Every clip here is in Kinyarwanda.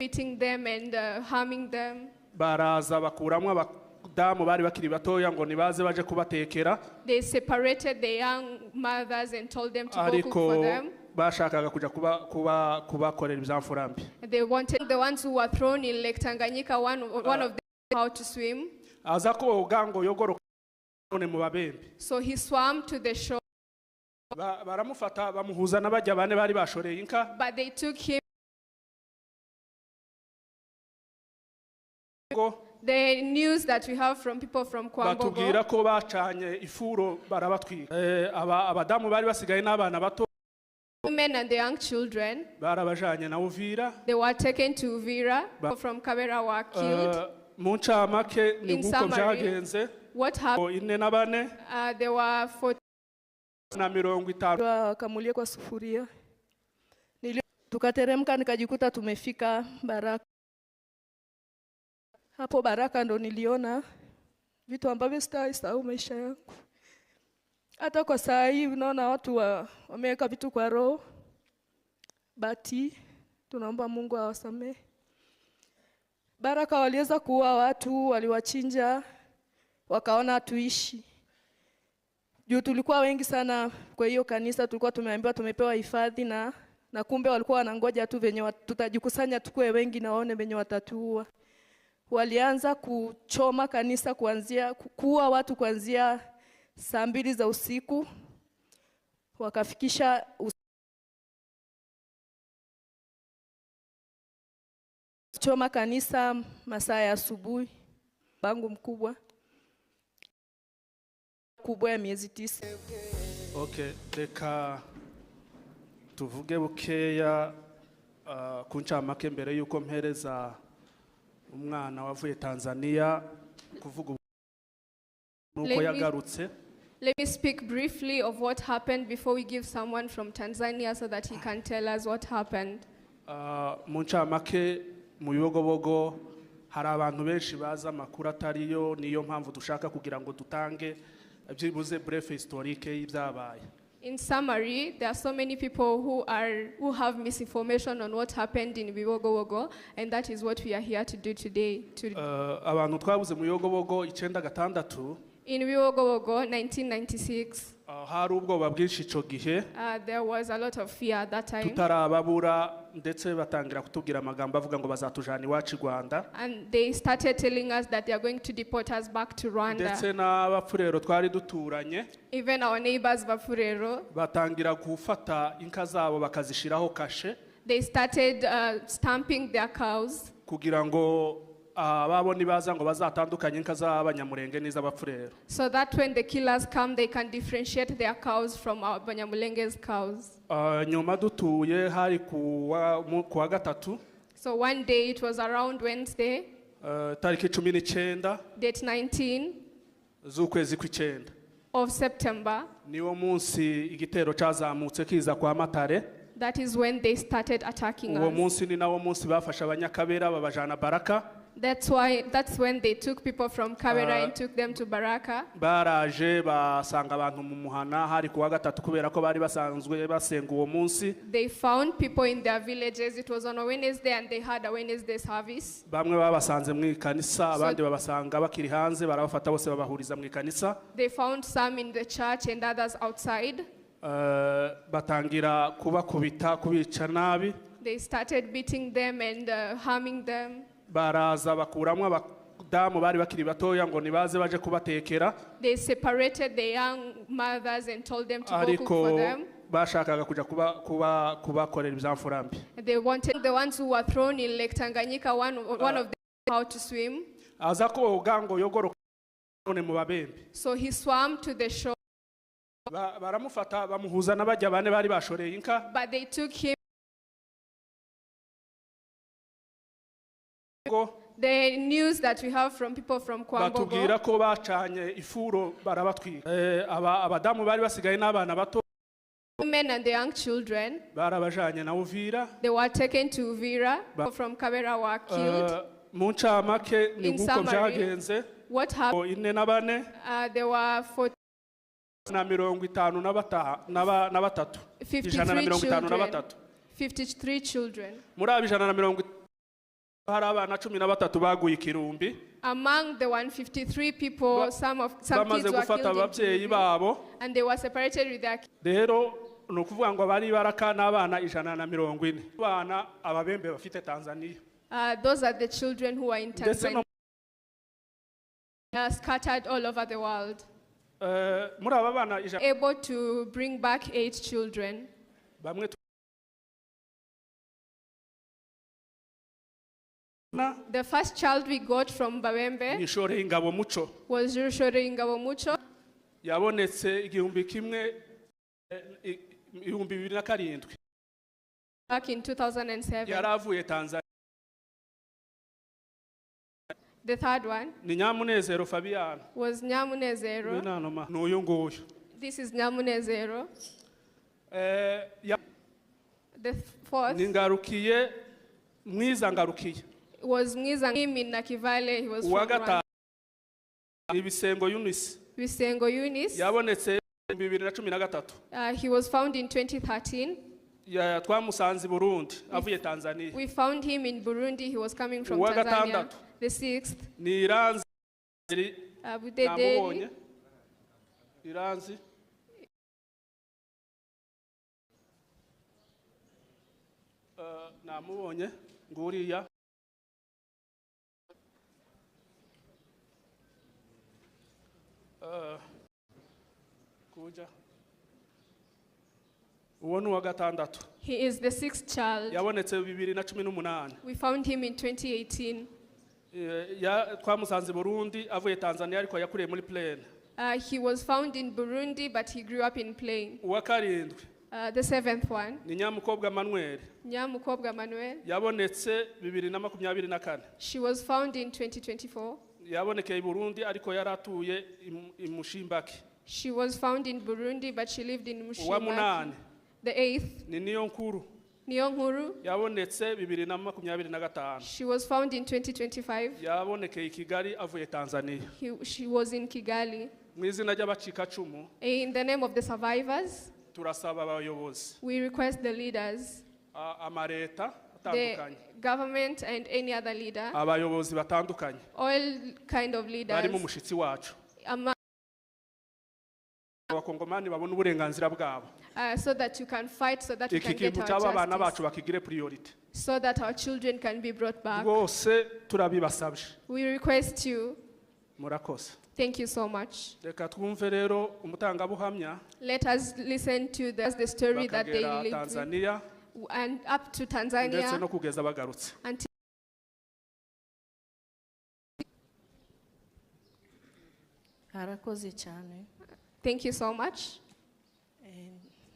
beating them and harming them. Baraza bakuramwe abadamu bari bakiri batoya ngo nibaze baje kubatekera. They separated the young mothers and told them to go cook for them. Bashakaga kuja kubakorera ibyamfurambi. They wanted the ones who were thrown in Lake Tanganyika, one of them how to swim. Aza koga ngo yogoroka none mu babembe. So he swam to the shore. Baramufata bamuhuza n'abajya bane bari bashoreye inka. But they took him. The news that we have from people from Kwambogo. Batubwira ko bacanye ifuro barabatwika. Abadamu bari basigaye n'abana bato. Women and the young children. Barabajanye na Uvira. They were taken to Uvira. From Kabera were killed. Mu ncamake ni nguko byagenze. What happened? Ine na bane. There were 40 na 50. Wakamulie kwa sufuria. Tukateremka nikajikuta tumefika Baraka. Hapo Baraka ndo niliona vitu ambavyo sitaisahau maisha yangu. Hata kwa saa hii unaona watu wameweka vitu kwa roho. Bati tunaomba Mungu awasamehe. Baraka waliweza kuua watu, waliwachinja, wakaona hatuishi. Juu tulikuwa wengi sana kwa hiyo kanisa, tulikuwa tumeambiwa tumepewa hifadhi na kumbe walikuwa wanangoja tu venye tutajikusanya tukue wengi na waone venye watatuua. Walianza kuchoma kanisa kuua watu kuanzia saa 2 za usiku. Wakafikisha choma kanisa masaa ya asubuhi. Bangu mkubwa ya miezi 9. Okay, reka tuvuge bukeya kuncamake mbere yuko mpereza umwana wavuye Tanzania kuvuga nuko yagarutse. Let me speak briefly of what happened before we give someone from Tanzania so that he can tell us what happened. Mu ncamake mu Bibogobogo hari abantu benshi baza amakuru atariyo, niyo mpamvu dushaka kugira ngo dutange byibuze bref historique y'ibyabaye. In summary, there are so many people who have misinformation on what happened in Bibogobogo, and that is what we are here to do today. Abantu twabuze mu Bibogobogo 96. In Bibogobogo 1996. Hari ubwoba bwinshi ico gihe. There was a lot of fear at that time. Tutarababura ndetse batangira kutubwira amagambo avuga ngo bazatujana iwacu Rwanda. And they started telling us that they are going to deport us back to Rwanda. Ndetse n'abapfurero twari duturanye. Even our neighbors Bafurero. Batangira gufata inka zabo bakazishiraho kashe. They started stamping their cows. Kugira ngo baboni baza ngo bazatandukanye inka z'abanyamurenge n'iz'abapfurero. So that when the killers come, they can differentiate their cows from our Banyamulenge's cows. Nyuma dutuye hari kuwa gatatu. So one day, it was around Wednesday, tariki 19 date 19 z'ukwezi kw'icenda of September. Niwo munsi igitero cyazamutse kiza kwa Matare. That is when they started attacking Uwo us. munsi ni nawo munsi bafasha abanyakabera babajana Baraka. That's when they took people from Kabera and took them to Baraka. Baraje basanga abantu mu muhana hari kuwa gatatu kubera ko bari basanzwe basenga uwo munsi. They found people in their villages. It was on a Wednesday and they had a Wednesday service. Bamwe babasanze mu ikanisa, abandi babasanga bakiri hanze, barabafata bose babahuriza mu ikanisa. They found some in the church and others outside. Batangira kubakubita kubica nabi. They started beating them and harming them. Baraza bakuramwe abadamu bari bakiri batoya ngo nibaze baje kubatekera. They separated the young mothers and told them to go cook for them. Bashakaga kuja kubakorera ibyamfurambi. They wanted the ones who were thrown in Lake Tanganyika, one of them how to swim. Aza koga ngo yogoroka none mu babembe. So he swam to the shore. Baramufata bamuhuza n'abajya bane bari bashoreye inka. But they took him. The news that we have from people from Kwambogo. Batubwira ko bacanye ifuro barabatwika. Abadamu bari basigaye n'abana bato. Women and the young children. Barabajanye na Uvira. They were taken to Uvira. From Kabera were killed. Mu ncamake ni nguko byagenze. What happened? Ine na bane. There were 40 na 53. 53 children. Muri abijana na 50 hari abana 13 baguye ikirumbi Among the 153 people, some kids were bamaze killed gufata in ababyeyi Kirumbi, babo and they were separated with their kids. rero nukuvuga ngo bari baraka n'abana 140 abana ababembe bafite Tanzania Those are the children who are in ndetse no Tanzania, scattered all over the world. muri aba bana Able to bring back 8 children. bamwe The first child we got from Babembe nishore ingabo muco was Rushore Ingabo Mucho. yabonetse 2007 Back in 2007. yaravuye Tanzania. The third one Ni Nyamunezero Fabian. was Nyamunezero. Winanoma n'uyu nguyu. This is Nyamunezero. The fourth Ningarukiye Mwiza Ngarukiye. was Mngizangimi Nakivale. He was from Uwagata Ibisengo Eunice. Bisengo Eunice. Yabonetse 2013. He was found in 2013. Twamusanze Burundi avuye Tanzania. We found him in Burundi. He was coming from Uwa Tanzania. gatandatu. The sixth. Ni Iranzi Budedeli. namubonye. Iranzi namubonye nguriya kuja uwo ni uwa gatandatu. He is the sixth child. Yabonetse 2018. We found him in 2018. Twamusanze Burundi avuye Tanzania ariko yakuriye muri Plaine. He was found in Burundi, but he grew up in Plain. Uwa karindwi The seventh one, ni Nyamukobwa Manuel. Nyamukobwa Manuel. Yabonetse 2024. She was found in 2024. Yabonekeye i Burundi ariko yaratuye imushimbaki. She was found in Burundi, but she lived in Uwa Mushimaki. munani The eighth, ni Niyonkuru. Niyonkuru. Yabonetse 2025. She was found in 2025. Yabonekeye i Kigali avuye Tanzania. She was in Kigali. Mu izina ry'abacikacumu In the name of the survivors, turasaba abayobozi we request the leaders, amareta the atandukanye government and any other leader, abayobozi batandukanye all kind of bari mu leaders, mushitsi wacu among abakongomani babona uburenganzira bwabo so that you can fight, so that we iki can get kintu our cy'aba bana justice, bacu bakigire priority so that our children can be brought back. rwose turabibasabye We request you. murakoze. Thank you so much. Reka twumve rero umutangabuhamya Let us listen to the story that they bakagera lived Tanzania with, and up to ndetse Tanzania no kugeza bagarutse. until Harakoze cyane. Thank you so much.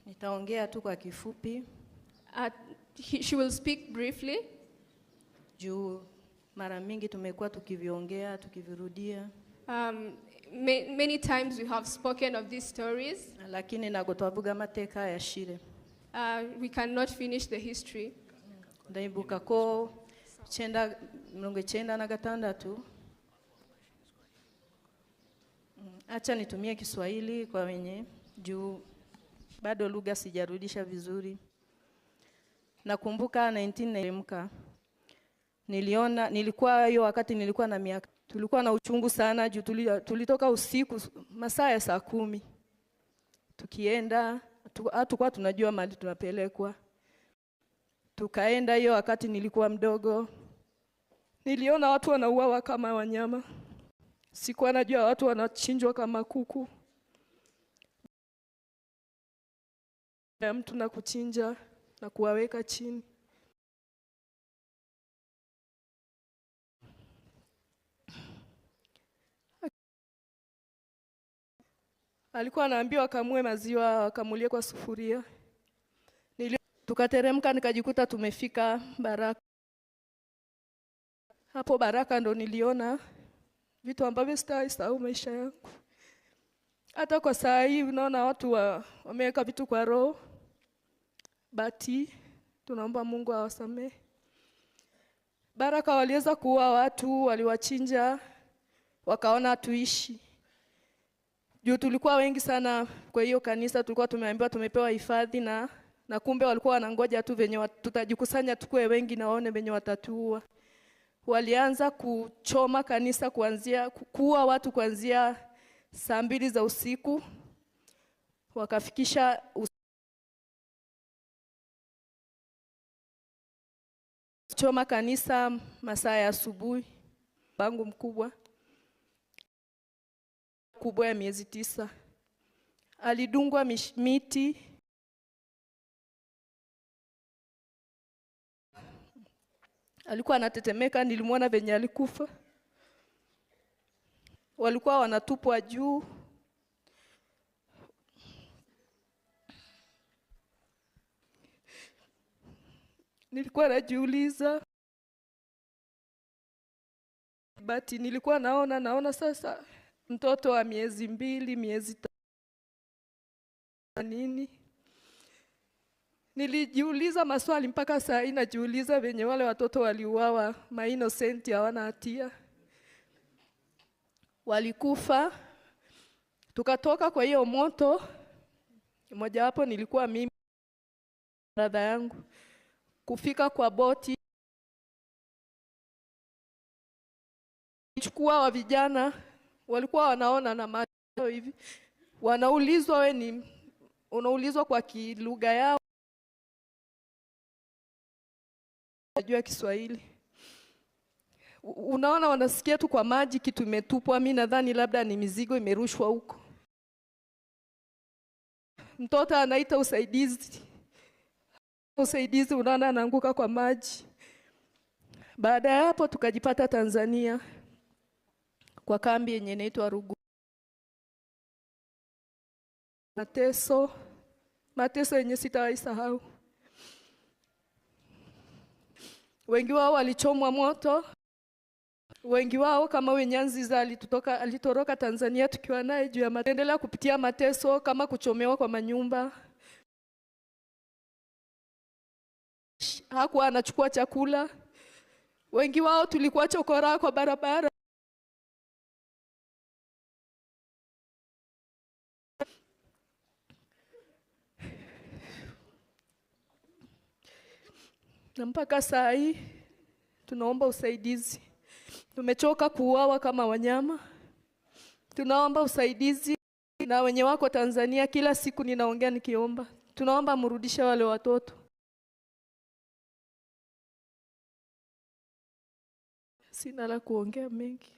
Nitaongea tu kwa kifupi. She will speak briefly. Juu mara mingi tumekuwa tukiviongea, tukivirudia. Many times we have spoken of these stories. Lakini nagotwavuga amateka yashire. We cannot finish the history. Ndaibuka ko 1996. Acha nitumie Kiswahili kwa wenye juu bado lugha sijarudisha vizuri. Nakumbuka 1994 nilikuwa hiyo wakati nilikuwa na miaka, tulikuwa na uchungu sana juu tulitoka usiku masaa ya saa 10 tukienda hatukuwa tunajua mahali tunapelekwa. Tukaenda hiyo wakati nilikuwa mdogo, niliona watu wanauawa kama wanyama. Sikuwa najua watu wanachinjwa kama kuku. Mtu na kuchinja na kuwaweka chini. Alikuwa anaambiwa kamue maziwa, akamulie kwa sufuria. Tukateremka nikajikuta tumefika Baraka. Hapo Baraka ndo niliona vitu ambavyo sitaisahau maisha yangu. Hata kwa saa hii unaona watu wameweka vitu kwa roho. Bati tunaomba Mungu awasamehe. Baraka waliweza kuua watu, waliwachinja, wakaona tuishi. Juu tulikuwa wengi sana kwa hiyo kanisa, tulikuwa tumeambiwa tumepewa hifadhi na kumbe walikuwa wanangoja tu venye tutajikusanya tukue wengi na waone venye watatuua. walianza kuchoma kanisa kuua watu kuanzia saa 2 za usiku, wakafikisha choma kanisa masaa ya asubuhi. Bangu mkubwa ya miezi 9 alidungwa miti, alikuwa anatetemeka, nilimwona venye alikufa. Walikuwa wanatupwa juu. Nilikuwa najiuliza, nilikuwa naona sasa mtoto wa miezi 2, miezi 3 nini. Nilijiuliza maswali mpaka saa hii najiuliza venye wale watoto waliuawa, ma innocent hawana hatia. Walikufa. Tukatoka kwa hiyo moto. Mmoja wapo nilikuwa mimi, brother yangu. Kufika kwa boti, chukua wa vijana walikuwa wanaona na macho hivi, wanaulizwa unaulizwa kwa kilugha yao, najua Kiswahili. Unaona wanasikia tu kwa maji kitu imetupwa. Mimi nadhani labda ni mizigo imerushwa huko. Mtoto anaita usaidizi, unaona anaanguka kwa maji. Baada ya hapo tukajipata Tanzania kwa kambi yenye inaitwa Rugu. Mateso yenye sitawaisahau. Wengi wao walichomwa moto. Wengi wao kama Wenyanziza alitoroka Tanzania tukiwa naye juu ya endelea kupitia mateso kama kuchomewa kwa manyumba. Hakuwa anachukua chakula. Wengi wao tulikuwa chokora kwa barabara. Na mpaka saa hii tunaomba usaidizi. Tumechoka kuuawa kama wanyama. Tunaomba usaidizi, na wenye wako Tanzania kila siku ninaongea nikiomba. Tunaomba mrudishe wale watoto. Sina la kuongea mengi.